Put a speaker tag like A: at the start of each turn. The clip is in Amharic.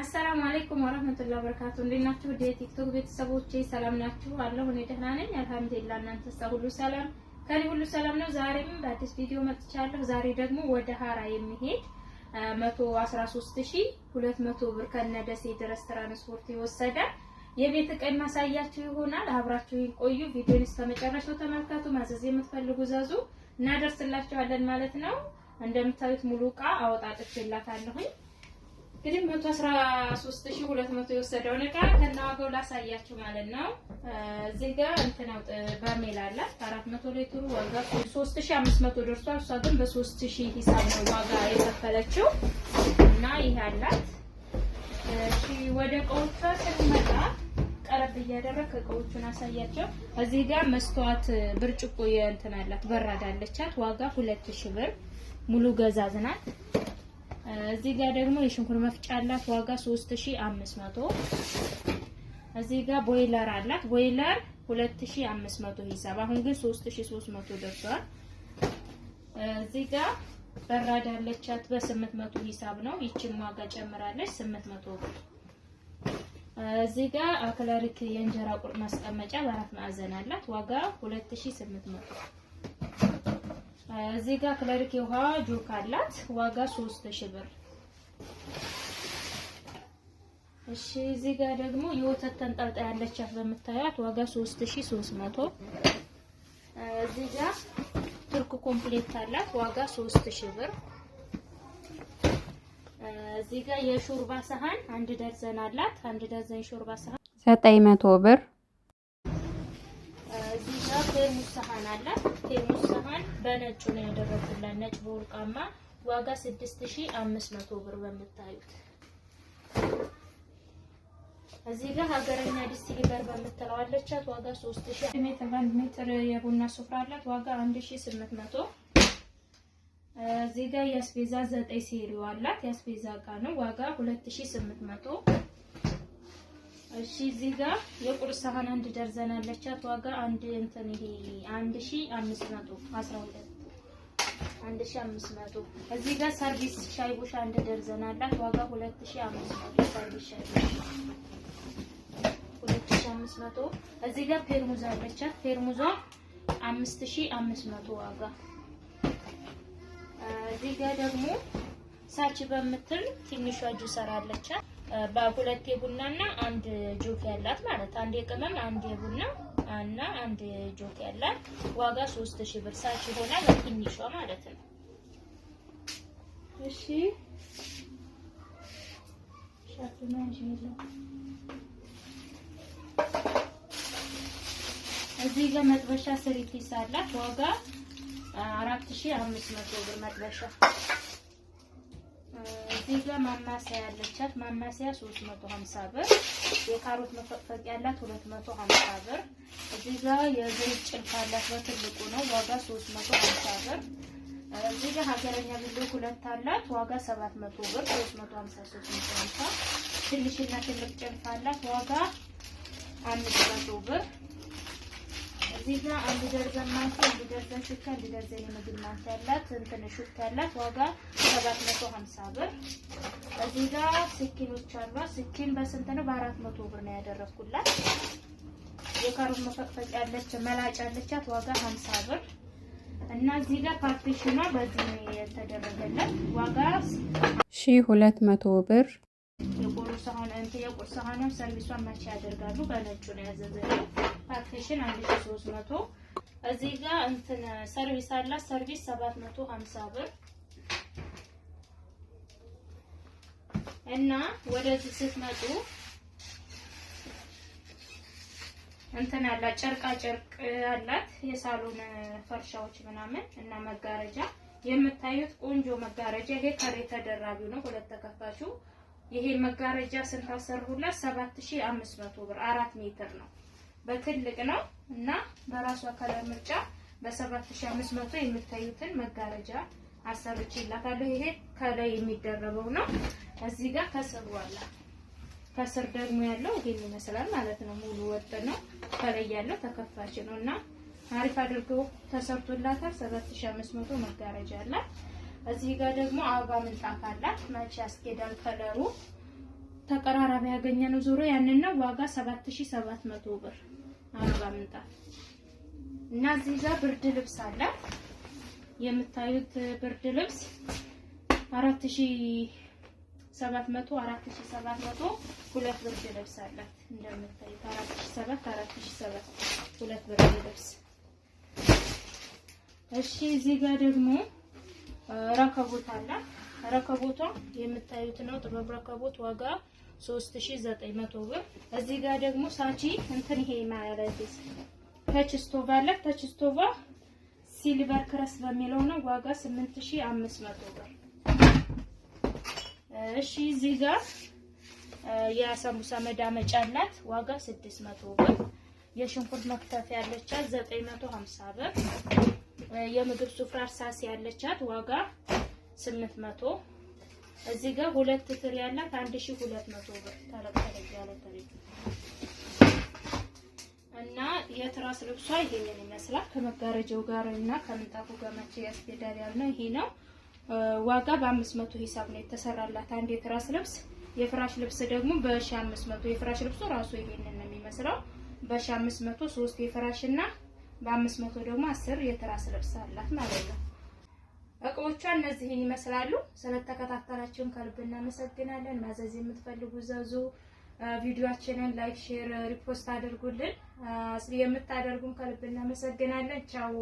A: አሰላሙ አለይኩም ወራህመቱላሂ ወበረካቱ። እንዴት ናችሁ? ወደ ቲክቶክ ቤተሰቦቼ ሰላም ናችሁ? አለሁ እኔ ደህና ነኝ አልሐምዱሊላህ። እናንተስ ሁሉ ሰላም? ከኔ ሁሉ ሰላም ነው። ዛሬም በአዲስ ቪዲዮ መጥቻለሁ። ዛሬ ደግሞ ወደ ሀራ የሚሄድ 113200 ብር ከነደሴ ድረስ ትራንስፖርት ይወሰዳል። የቤት ዕቃ ማሳያችሁ ይሆናል። አብራችሁን ቆዩ። ቪዲዮን እስከመጨረሻው ተመልከቱ። ማዘዝ የምትፈልጉ ዘዙ እናደርስላችኋለን ማለት ነው። እንደምታዩት ሙሉ ዕቃ አወጣጥቼላታለሁኝ። እንግዲህ 113200 የወሰደውን ዕቃ ከነዋጋው ላሳያችሁ ማለት ነው። እዚህ ጋር እንትናው በርሜል አላት 400 ሊትሩ ዋጋ 3500 ደርሷል። እሷ ግን በ3000 ሂሳብ ነው ዋጋ የከፈለችው እና ይሄ አላት። እሺ ወደ እቃዎቿ ስንመጣ ቀረብ እያደረግን እቃዎቹን አሳያቸው። እዚህ ጋር መስተዋት ብርጭቆ የእንትን አላት በራዳ አለቻት ዋጋ 2000 ብር ሙሉ ገዛዝ ናት። እዚህ ጋር ደግሞ የሽንኩርት መፍጫ አላት ዋጋ 3500። እዚህ ጋር ቦይለር አላት ቦይለር 2500 ሂሳብ አሁን ግን 3300 ደርሷል። እዚህ ጋር በራዳ አለቻት በ800 ሂሳብ ነው። ይቺን ዋጋ ጨምራለች 800 ብር። እዚህ ጋር አክለሪክ የእንጀራ ቁርጥ ማስቀመጫ በአራት ማዕዘን አላት ዋጋ 2800። እዚህ ጋር ክለሪክ የውሃ ጆክ አላት ዋጋ 3000 ብር። እሺ እዚህ ጋር ደግሞ የወተት ተንጠልጣይ ያለቻት በመታያት ዋጋ 3300። እዚህ ጋር ቱርክ ኮምፕሌት አላት ዋጋ 3000 ብር። እዚህ ጋር የሾርባ ሰሃን አንድ ደርዘን አላት አንድ ደርዘን ሾርባ ሰሃን
B: 900 ብር።
A: እዚህ ጋር ቴርሙስ ሰሃን አላት ቴርሙስ ሰሃን በነጩ ነው ያደረኩላት ነጭ በወርቃማ ዋጋ 6500 ብር በመታዩት። እዚህ ጋር ሀገረኛ ዲስቲሊቨር በመተለው አለቻት ዋጋ 3000 ሜትር ባንድ ሜትር የቡና ሱፍራ አላት ዋጋ 1800። እዚህ ጋር የአስቤዛ 9 ሴሪው አላት የአስቤዛ እቃ ነው ዋጋ 2800። እሺ እዚህ ጋር የቁርስ ሳህን አንድ ደርዘን አለቻት ዋጋ አንድ እንትን ይሄ 1500 እዚህ ጋር ሰርቪስ ሻይ ቡሽ አንድ ደርዘን አላት ዋጋ 2500 ሰርቪስ ሻይ ቡሽ 2500። እዚህ ጋር ፔርሙዝ አለቻት ፔርሙዟ 5500 ዋጋ። እዚህ ጋር ደግሞ ሳች በምትል ትንሿ ጁሰር አለቻት በሁለት የቡናና አንድ ጆክ ያላት ማለት አንድ የቅመም አንድ የቡና እና አንድ ጆክ ያላት ዋጋ 3000 ብር ሳች ይሆናል በትንሿ ማለት ነው። እሺ ሻፍና እንጂ እዚህ ጋር መጥበሻ ስሪቲስ አላት ዋጋ 4500 ብር መጥበሻ። እዚህ ጋር ማማሰያ ያለቻት ማማሰያ 350 ብር። የካሮት መፈቅፈቂያ ያላት 250 ብር። እዚህ ጋር የዘይት ጭልፋ አላት በትልቁ ነው ዋጋ 350 ብር። እዚህ ጋር ሀገረኛ ቢሎ ሁለት አላት ዋጋ 700 ብር 350 ትንሽና ትልቅ ጭልፋ አላት ዋጋ 500 ብር። እዚህ ጋር አንድ ደርዘን ማንኪያ አንድ ደርዘን ሹካ አንድ ደርዘን የምግብ ማንኪያ ያላት እንትን ሹካ ያላት ዋጋ 750 ብር። እዚህ ጋር ስኪኖች አሏት ስኪን በስንት ነው በ400 ብር ነው ያደረኩላት። የካሮት መፈቅፈቂያ ያለች መላጫ አለቻት ዋጋ 50 ብር እና እዚህ ጋር ፓርቲሽኗ በዚህ ነው የተደረገላት ዋጋ
B: 1200 ብር።
A: የቁርስ ሳህኗን ሰርቪሷን ማች ያደርጋሉ በነጩ ነው ያዘዘችው ፓርቲሽን 1300። እዚህ ጋር እንትን ሰርቪስ አላት ሰርቪስ 750 ብር እና ወደዚህ ስትመጡ እንትን አላት ጨርቃ ጨርቅ አላት የሳሎን ፈርሻዎች ምናምን እና መጋረጃ የምታዩት ቆንጆ መጋረጃ ይሄ ካሬ ተደራቢው ነው ሁለት ተከፋቹ። ይሄ መጋረጃ ስንት አሰሩላት 7500 ብር 4 ሜትር ነው በትልቅ ነው እና በራሷ ከለር ምርጫ በ7500 የምታዩትን መጋረጃ አሰርቼላታለሁ። ይሄ ከላይ የሚደረበው ነው። እዚህ ጋር ከስር ዋላ ከስር ደግሞ ያለው ይሄን ይመስላል ማለት ነው። ሙሉ ወጥ ነው። ከላይ ያለው ተከፋች ነውና አሪፍ አድርገው ተሰርቶላታል። 7500 መጋረጃ አላት። እዚህ ጋር ደግሞ አበባ ምንጣፍ አላት። መቼ ያስኬዳል ከለሩ ተቀራራቢ ያገኘነው ዙሮ ያንን ነው። ዋጋ 7700 ብር አበባ ምንጣፍ እና እዚህ ጋር ብርድ ልብስ አለ። የምታዩት ብርድ ልብስ 4700 ሁለት ብርድ ልብስ አላት። እንደምታዩት 4700 ሁለት ብርድ ልብስ። እሺ እዚህ ጋር ደግሞ ረከቦት አለ። ረከቦቷ የምታዩት ነው። ጥበብ ረከቦት ዋጋ 3900 ብር። እዚህ ጋር ደግሞ ሳቺ እንትን ይሄ ማለት ተች ስቶቭ አለ። ተች ስቶቭ ሲልቨር ክረስ በሚለው ነው። ዋጋ 8500 ብር። እሺ እዚህ ጋር የሳምቡሳ መዳመጫ አላት። ዋጋ 600 ብር። የሽንኩርት መክተፊያ ያለቻት 950 ብር። የምግብ ሱፍራ እርሳስ ያለቻት ዋጋ 800። እዚህ ጋር ሁለት ትሪ ያላት 1200 ብር። ተለቀለቅ ያለ ትሪ እና የትራስ ልብሷ ይሄንን ይመስላል። ከመጋረጃው ጋር እና ከምንጣፉ ጋር መቼ ያስኬዳል ያልነው ይሄ ነው። ዋጋ በ500 ሂሳብ ነው የተሰራላት አንድ የትራስ ልብስ። የፍራሽ ልብስ ደግሞ በ1500። የፍራሽ ልብሱ ራሱ ይሄንን ነው የሚመስለው። በ1500 3 የፍራሽ እና በ500 ደግሞ 10 የትራስ ልብስ አላት ማለት ነው። እቃዎቿ እነዚህን ይመስላሉ። ስለተከታተላችሁን ከልብ እናመሰግናለን። ማዘዝ የምትፈልጉ ዘዙ። ቪዲዮአችንን ላይክ፣ ሼር፣ ሪፖስት አድርጉልን። የምታደርጉን ከልብ እናመሰግናለን። ቻው።